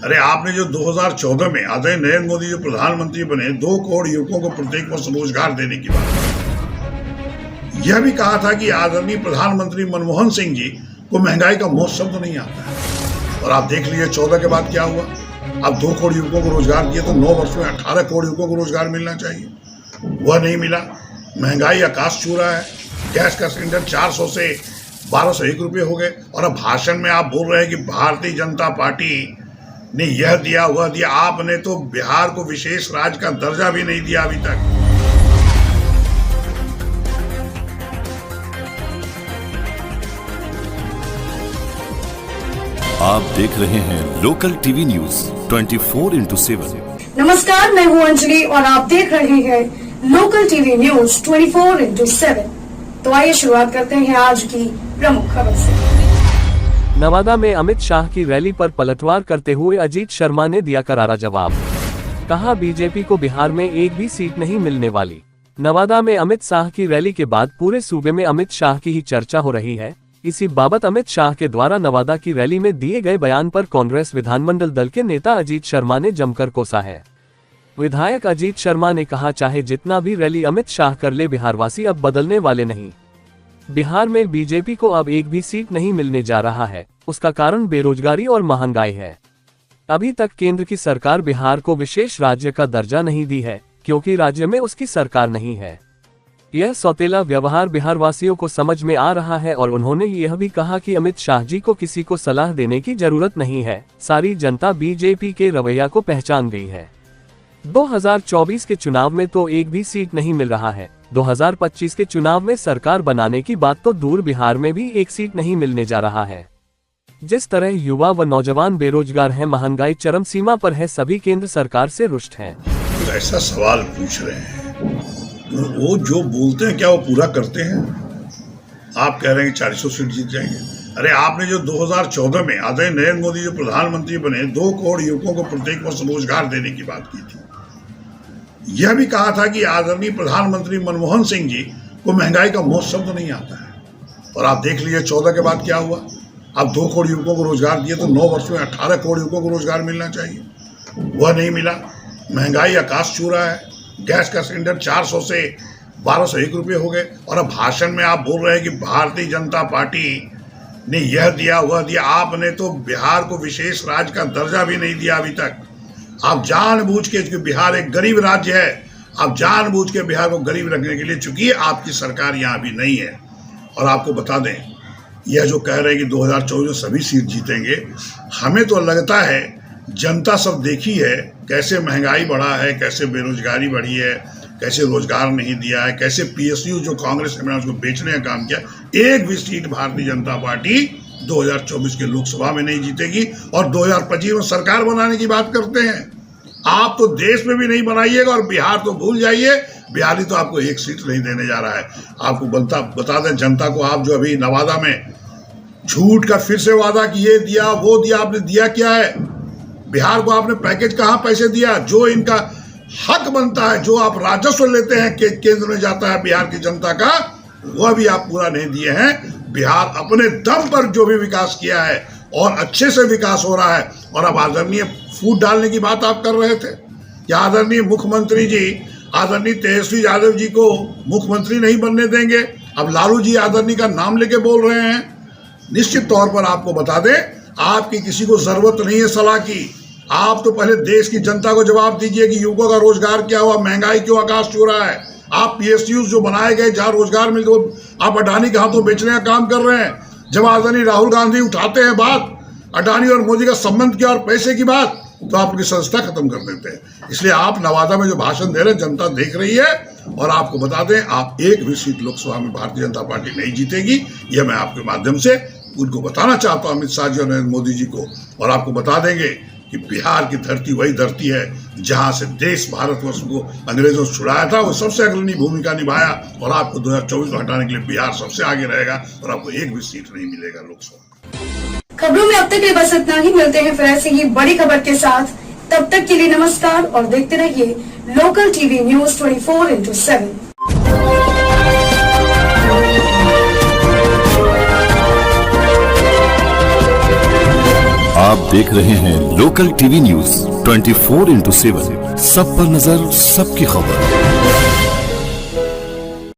अरे आपने जो 2014 में आदरणीय नरेंद्र मोदी जो प्रधानमंत्री बने 2 करोड़ युवकों को प्रत्येक वर्ष रोजगार देने की बात, यह भी कहा था कि आदरणीय प्रधानमंत्री मनमोहन सिंह जी को महंगाई का मोह शब्द नहीं आता है। और आप देख लीजिए 14 के बाद क्या हुआ। अब 2 करोड़ युवकों को रोजगार दिए तो 9 वर्ष में 18 करोड़ युवकों को रोजगार मिलना चाहिए, वह नहीं मिला। महंगाई आकाश छू रहा है। गैस का सिलेंडर 400 से 1201 रुपये हो गए। और अब भाषण में आप बोल रहे हैं कि भारतीय जनता पार्टी ने यह दिया वह दिया। आपने तो बिहार को विशेष राज्य का दर्जा भी नहीं दिया अभी तक। आप देख रहे हैं लोकल टीवी न्यूज 24x7। नमस्कार, मैं हूं अंजलि और आप देख रहे हैं लोकल टीवी न्यूज 24x7। तो आइए शुरुआत करते हैं आज की प्रमुख खबर से। नवादा में अमित शाह की रैली पर पलटवार करते हुए अजीत शर्मा ने दिया करारा जवाब। कहा, बीजेपी को बिहार में एक भी सीट नहीं मिलने वाली। नवादा में अमित शाह की रैली के बाद पूरे सूबे में अमित शाह की ही चर्चा हो रही है। इसी बाबत अमित शाह के द्वारा नवादा की रैली में दिए गए बयान पर कांग्रेस विधानमंडल दल के नेता अजीत शर्मा ने जमकर कोसा है। विधायक अजीत शर्मा ने कहा, चाहे जितना भी रैली अमित शाह कर ले, बिहारवासी अब बदलने वाले नहीं। बिहार में बीजेपी को अब एक भी सीट नहीं मिलने जा रहा है। उसका कारण बेरोजगारी और महंगाई है। अभी तक केंद्र की सरकार बिहार को विशेष राज्य का दर्जा नहीं दी है, क्योंकि राज्य में उसकी सरकार नहीं है। यह सौतेला व्यवहार बिहारवासियों को समझ में आ रहा है। और उन्होंने यह भी कहा कि अमित शाह जी को किसी को सलाह देने की जरूरत नहीं है, सारी जनता बीजेपी के रवैया को पहचान गई है। 2024 के चुनाव में तो एक भी सीट नहीं मिल रहा है। 2025 के चुनाव में सरकार बनाने की बात तो दूर, बिहार में भी एक सीट नहीं मिलने जा रहा है। जिस तरह युवा व नौजवान बेरोजगार हैं, महंगाई चरम सीमा पर है, सभी केंद्र सरकार से रुष्ट हैं। तो ऐसा सवाल पूछ रहे हैं, वो जो बोलते हैं क्या वो पूरा करते हैं? आप कह रहे हैं कि 400 सीट जीत जाएंगे। अरे आपने जो 2014 में आदरणीय नरेंद्र मोदी जो प्रधानमंत्री बने 2 करोड़ युवकों को प्रत्येक वर्ष रोजगार देने की बात की थी, यह भी कहा था कि आदरणीय प्रधानमंत्री मनमोहन सिंह जी को महंगाई का मोह शब्द नहीं आता है। और आप देख लीजिए 14 के बाद क्या हुआ। अब 2 करोड़ युवकों को रोजगार दिए तो 9 वर्ष में 18 करोड़ युवकों को रोजगार मिलना चाहिए, वह नहीं मिला। महंगाई आकाश छू रहा है। गैस का सिलेंडर 400 से 1201 रुपये हो गए। और अब भाषण में आप बोल रहे हैं कि भारतीय जनता पार्टी ने यह दिया वह दिया। आपने तो बिहार को विशेष राज्य का दर्जा भी नहीं दिया अभी तक। आप जानबूझ के, क्योंकि बिहार एक गरीब राज्य है, आप जानबूझ के बिहार को गरीब रखने के लिए, चूंकि आपकी सरकार यहाँ अभी नहीं है। और आपको बता दें, यह जो कह रहे हैं कि 2024 में सभी सीट जीतेंगे, हमें तो लगता है जनता सब देखी है कैसे महंगाई बढ़ा है, कैसे बेरोजगारी बढ़ी है, कैसे रोजगार नहीं दिया है, कैसे पीएसयू जो कांग्रेस ने उसको बेचने का काम किया। एक भी सीट भारतीय जनता पार्टी 2024 के लोकसभा में नहीं जीतेगी। और 2025 में सरकार बनाने की बात करते हैं। आप तो देश में भी नहीं बनाइएगा और बिहार तो भूल जाइए। बिहारी तो आपको एक सीट नहीं देने जा रहा है। आपको बता दें जनता को, आप जो अभी नवादा में झूठ का फिर से वादा कि ये दिया वो दिया, आपने दिया क्या है? बिहार को आपने पैकेज कहाँ पैसे दिया? जो इनका हक बनता है, जो आप राजस्व लेते हैं केंद्र में जाता है बिहार की जनता का, वह भी आप पूरा नहीं दिए हैं। बिहार अपने दम पर जो भी विकास किया है और अच्छे से विकास हो रहा है। और अब आदरणीय फूट डालने की बात आप कर रहे थे कि आदरणीय मुख्यमंत्री जी आदरणीय तेजस्वी यादव जी को मुख्यमंत्री नहीं बनने देंगे। अब लालू जी आदरणीय का नाम लेके बोल रहे हैं। निश्चित तौर पर आपको बता दें, आपकी किसी को जरूरत नहीं है सलाह की। आप तो पहले देश की जनता को जवाब दीजिए कि युवकों का रोजगार क्या हुआ, महंगाई क्यों आकाश छू रहा है। आप पीएसयू जो बनाए गए जहाँ रोजगार मिल, आप अडानी के हाथों बेचने का काम कर रहे हैं। जब आदरणीय राहुल गांधी उठाते हैं बात अडानी और मोदी का संबंध की और पैसे की बात, तो आप उनकी संस्था खत्म कर देते हैं। इसलिए आप नवादा में जो भाषण दे रहे हैं जनता देख रही है। और आपको बता दें, आप एक भी सीट लोकसभा में भारतीय जनता पार्टी नहीं जीतेगी। यह मैं आपके माध्यम से उनको बताना चाहता हूं, अमित शाह जी और नरेंद्र मोदी जी को। और आपको बता देंगे कि बिहार की धरती वही धरती है जहां से देश भारतवर्ष को अंग्रेजों से छुड़ाया था। वो सबसे अग्रणी भूमिका निभाया। और आपको 2024 में हटाने के लिए बिहार सबसे आगे रहेगा और आपको एक भी सीट नहीं मिलेगा लोकसभा। खबरों में अब तक के लिए बस इतना ही। मिलते हैं फिर ऐसे ही बड़ी खबर के साथ। तब तक के लिए नमस्कार और देखते रहिए लोकल टीवी न्यूज 24x7। आप देख रहे हैं लोकल टीवी न्यूज 24x7, सब पर नजर, सबकी खबर।